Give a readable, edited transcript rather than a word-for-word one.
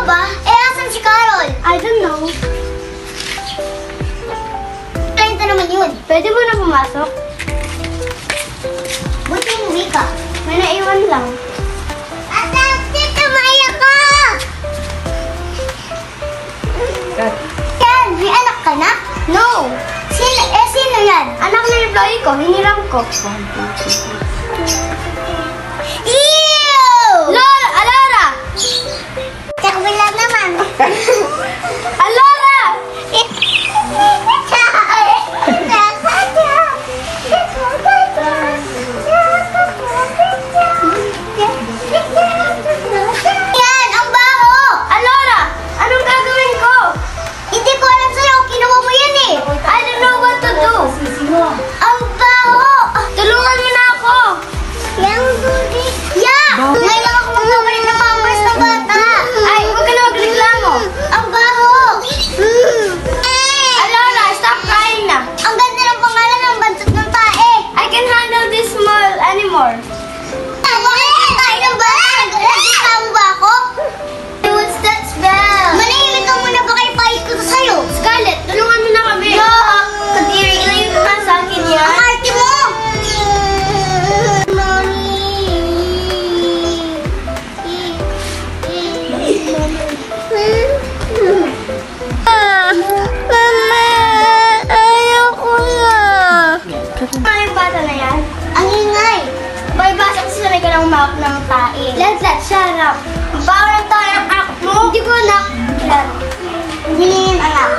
ba? Eh, asan si Carol? I don't know. 30 naman yun. Pwede mo na pumasok? Buti umuwi ka. May naiwan lang. Ate, tumayo ko! Ken, may anak ka na? No. Sino yan? Anak ng employee ko, hiniram ko. Ew! Alora! Takbila naman. Alora! Yan, ang baho! Alora! Anong gagawin ko? Hindi ko alam sa'yo. Kinuha mo yan eh. I don't know what to do. Ang baho! Tulungan mo na ako. Yang duty. Yeah! Ngayon lang ako magkabalik na pampers na bata. Ay, huwag ka na magreklamo. Ang baho! Alora, stop crying na. Ang ganda ng pangalan ng bansot ng tae. I can handle this small anymore. Tayo ng bag! Nagkasama ba ako? What's that smell? Manahimik ka muna ba kayo pahit ko sa'yo? Scarlett, tulungan mo na kami. No! Kadiri, ilayo mo na sa akin yan. Ang arte mo! Mama! Ayoko na! Ano yung bata na yan? Ang ingay! Bay, basa kasi sanay ka lang umawak ng tae. Let's shut up! Bawal tayo ang act mo! Hindi ko anak! Hindi anak.